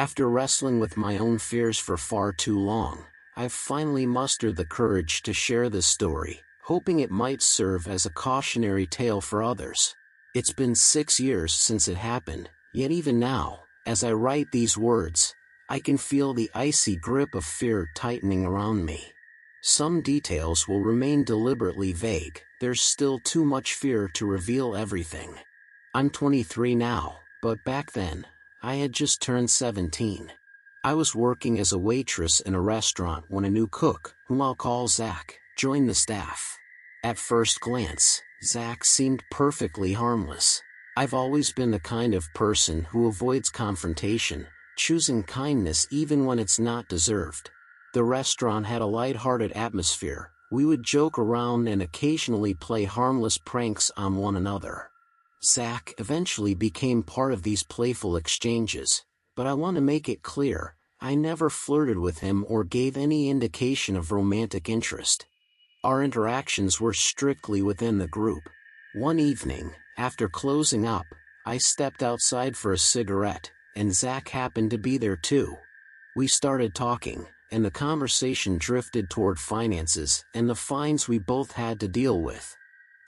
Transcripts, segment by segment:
After wrestling with my own fears for far too long, I've finally mustered the courage to share this story, hoping it might serve as a cautionary tale for others. It's been 6 years since it happened, yet even now, as I write these words, I can feel the icy grip of fear tightening around me. Some details will remain deliberately vague, there's still too much fear to reveal everything. I'm 23 now, but back then, I had just turned 17. I was working as a waitress in a restaurant when a new cook, whom I'll call Zach, joined the staff. At first glance, Zach seemed perfectly harmless. I've always been the kind of person who avoids confrontation, choosing kindness even when it's not deserved. The restaurant had a light-hearted atmosphere. We would joke around and occasionally play harmless pranks on one another. Zach eventually became part of these playful exchanges, but I want to make it clear, I never flirted with him or gave any indication of romantic interest. Our interactions were strictly within the group. One evening, after closing up, I stepped outside for a cigarette, and Zach happened to be there too. We started talking, and the conversation drifted toward finances and the fines we both had to deal with.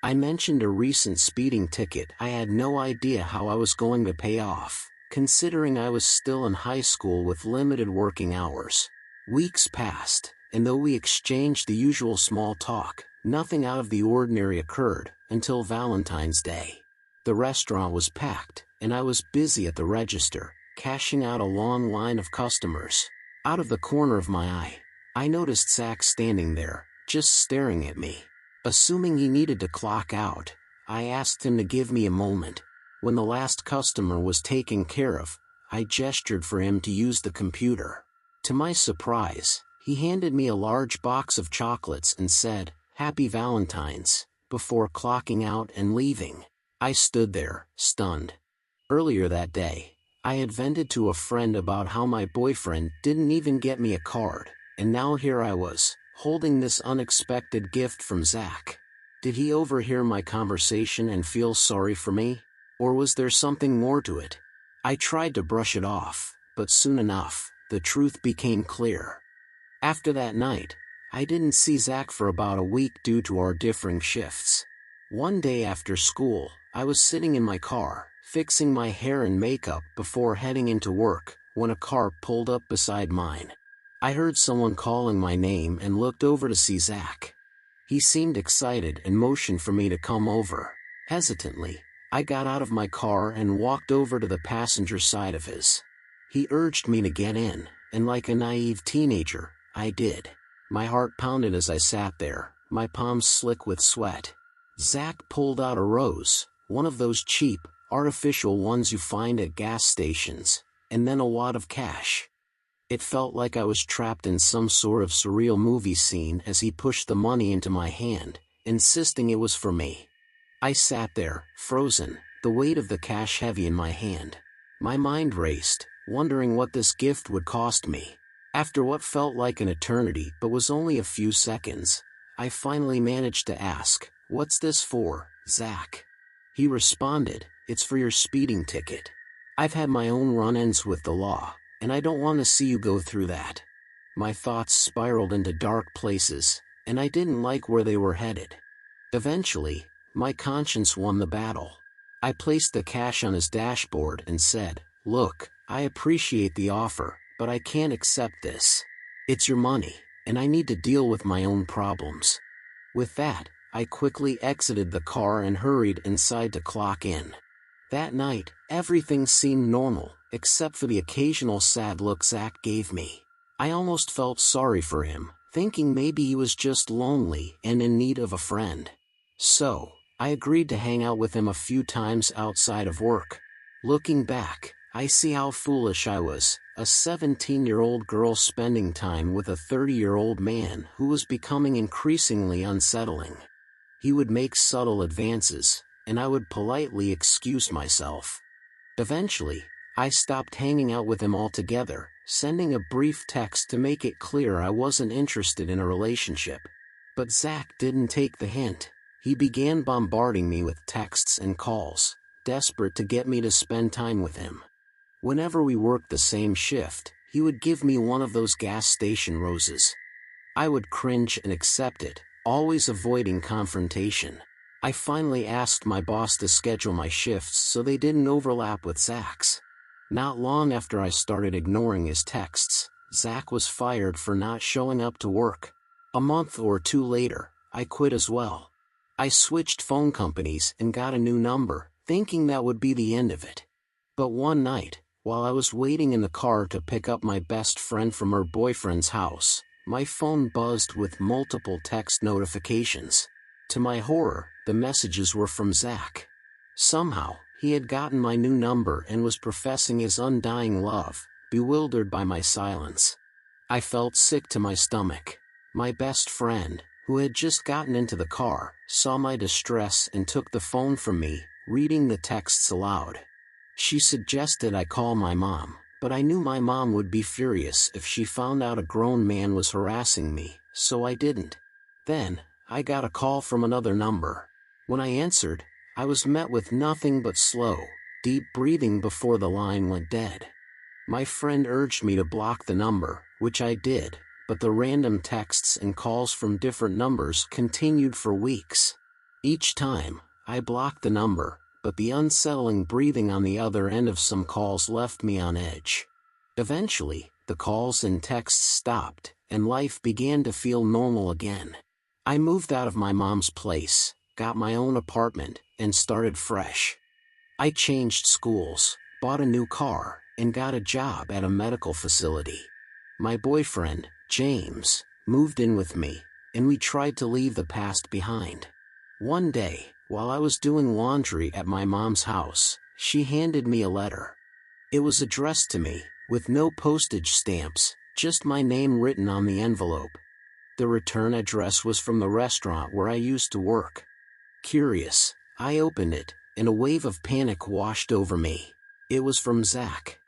I mentioned a recent speeding ticket I had no idea how I was going to pay off, considering I was still in high school with limited working hours. Weeks passed, and though we exchanged the usual small talk, nothing out of the ordinary occurred until Valentine's Day. The restaurant was packed, and I was busy at the register, cashing out a long line of customers. Out of the corner of my eye, I noticed Zach standing there, just staring at me. Assuming he needed to clock out, I asked him to give me a moment. When the last customer was taken care of, I gestured for him to use the computer. To my surprise, he handed me a large box of chocolates and said, "Happy Valentine's," before clocking out and leaving. I stood there, stunned. Earlier that day, I had vented to a friend about how my boyfriend didn't even get me a card, and now here I was, holding this unexpected gift from Zach. Did he overhear my conversation and feel sorry for me? Or was there something more to it? I tried to brush it off, but soon enough, the truth became clear. After that night, I didn't see Zach for about a week due to our differing shifts. One day after school, I was sitting in my car, fixing my hair and makeup before heading into work, when a car pulled up beside mine. I heard someone calling my name and looked over to see Zach. He seemed excited and motioned for me to come over. Hesitantly, I got out of my car and walked over to the passenger side of his. He urged me to get in, and like a naive teenager, I did. My heart pounded as I sat there, my palms slick with sweat. Zach pulled out a rose, one of those cheap, artificial ones you find at gas stations, and then a wad of cash. It felt like I was trapped in some sort of surreal movie scene as he pushed the money into my hand, insisting it was for me. I sat there, frozen, the weight of the cash heavy in my hand. My mind raced, wondering what this gift would cost me. After what felt like an eternity but was only a few seconds, I finally managed to ask, "What's this for, Zach?" He responded, "It's for your speeding ticket. I've had my own run-ins with the law, and I don't want to see you go through that." My thoughts spiraled into dark places, and I didn't like where they were headed. Eventually, my conscience won the battle. I placed the cash on his dashboard and said, "Look, I appreciate the offer, but I can't accept this. It's your money, and I need to deal with my own problems." With that, I quickly exited the car and hurried inside to clock in. That night, everything seemed normal, except for the occasional sad look Zach gave me. I almost felt sorry for him, thinking maybe he was just lonely and in need of a friend. So, I agreed to hang out with him a few times outside of work. Looking back, I see how foolish I was, a 17-year-old girl spending time with a 30-year-old man who was becoming increasingly unsettling. He would make subtle advances, and I would politely excuse myself. Eventually, I stopped hanging out with him altogether, sending a brief text to make it clear I wasn't interested in a relationship. But Zach didn't take the hint. He began bombarding me with texts and calls, desperate to get me to spend time with him. Whenever we worked the same shift, he would give me one of those gas station roses. I would cringe and accept it, always avoiding confrontation. I finally asked my boss to schedule my shifts so they didn't overlap with Zach's. Not long after I started ignoring his texts, Zach was fired for not showing up to work. A month or two later, I quit as well. I switched phone companies and got a new number, thinking that would be the end of it. But one night, while I was waiting in the car to pick up my best friend from her boyfriend's house, my phone buzzed with multiple text notifications. To my horror, the messages were from Zach. Somehow, he had gotten my new number and was professing his undying love, bewildered by my silence. I felt sick to my stomach. My best friend, who had just gotten into the car, saw my distress and took the phone from me, reading the texts aloud. She suggested I call my mom, but I knew my mom would be furious if she found out a grown man was harassing me, so I didn't. Then, I got a call from another number. When I answered, I was met with nothing but slow, deep breathing before the line went dead. My friend urged me to block the number, which I did, but the random texts and calls from different numbers continued for weeks. Each time, I blocked the number, but the unsettling breathing on the other end of some calls left me on edge. Eventually, the calls and texts stopped, and life began to feel normal again. I moved out of my mom's place, got my own apartment, and started fresh. I changed schools, bought a new car, and got a job at a medical facility. My boyfriend, James, moved in with me, and we tried to leave the past behind. One day, while I was doing laundry at my mom's house, she handed me a letter. It was addressed to me, with no postage stamps, just my name written on the envelope. The return address was from the restaurant where I used to work. Curious, I opened it, and a wave of panic washed over me. It was from Zach.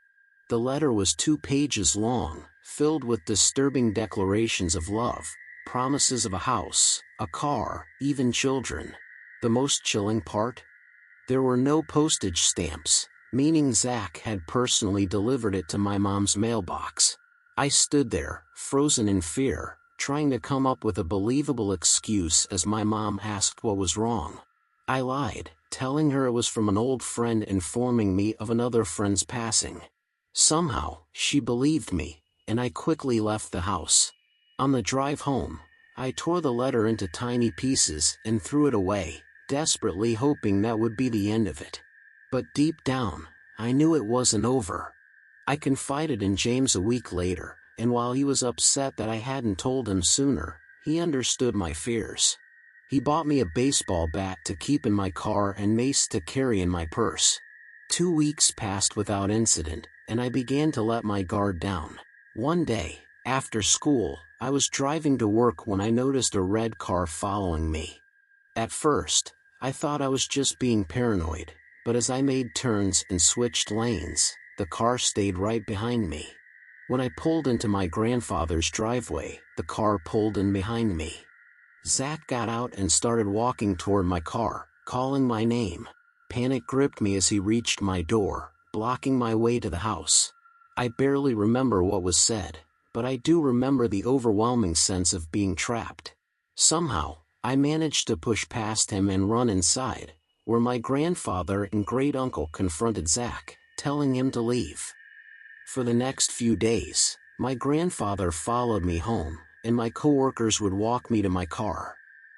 The letter was 2 pages long, filled with disturbing declarations of love, promises of a house, a car, even children. The most chilling part? There were no postage stamps, meaning Zach had personally delivered it to my mom's mailbox. I stood there, frozen in fear, trying to come up with a believable excuse as my mom asked what was wrong. I lied, telling her it was from an old friend informing me of another friend's passing. Somehow, she believed me, and I quickly left the house. On the drive home, I tore the letter into tiny pieces and threw it away, desperately hoping that would be the end of it. But deep down, I knew it wasn't over. I confided in James a week later, and while he was upset that I hadn't told him sooner, he understood my fears. He bought me a baseball bat to keep in my car and mace to carry in my purse. 2 weeks passed without incident, and I began to let my guard down. One day, after school, I was driving to work when I noticed a red car following me. At first, I thought I was just being paranoid, but as I made turns and switched lanes, the car stayed right behind me. When I pulled into my grandfather's driveway, the car pulled in behind me. Zach got out and started walking toward my car, calling my name. Panic gripped me as he reached my door, blocking my way to the house. I barely remember what was said, but I do remember the overwhelming sense of being trapped. Somehow, I managed to push past him and run inside, where my grandfather and great-uncle confronted Zach, telling him to leave. For the next few days, my grandfather followed me home, and my coworkers would walk me to my car.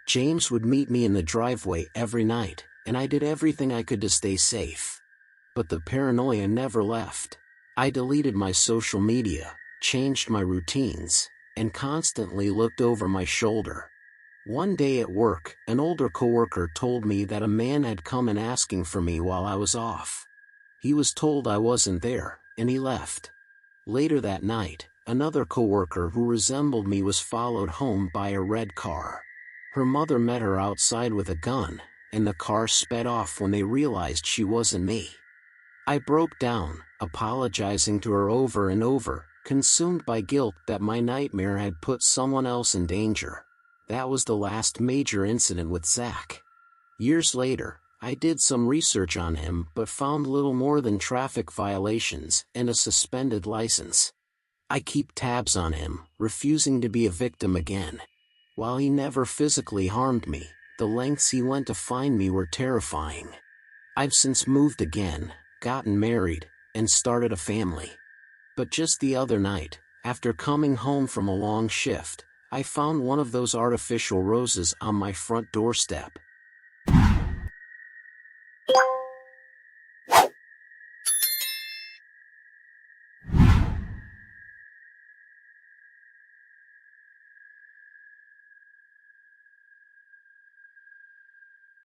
James would meet me in the driveway every night, and I did everything I could to stay safe. But the paranoia never left. I deleted my social media, changed my routines, and constantly looked over my shoulder. One day at work, an older coworker told me that a man had come in asking for me while I was off. He was told I wasn't there, and he left. Later that night, another coworker who resembled me was followed home by a red car. Her mother met her outside with a gun, and the car sped off when they realized she wasn't me. I broke down, apologizing to her over and over, consumed by guilt that my nightmare had put someone else in danger. That was the last major incident with Zach. Years later, I did some research on him but found little more than traffic violations and a suspended license. I keep tabs on him, refusing to be a victim again. While he never physically harmed me, the lengths he went to find me were terrifying. I've since moved again, gotten married, and started a family. But just the other night, after coming home from a long shift, I found one of those artificial roses on my front doorstep.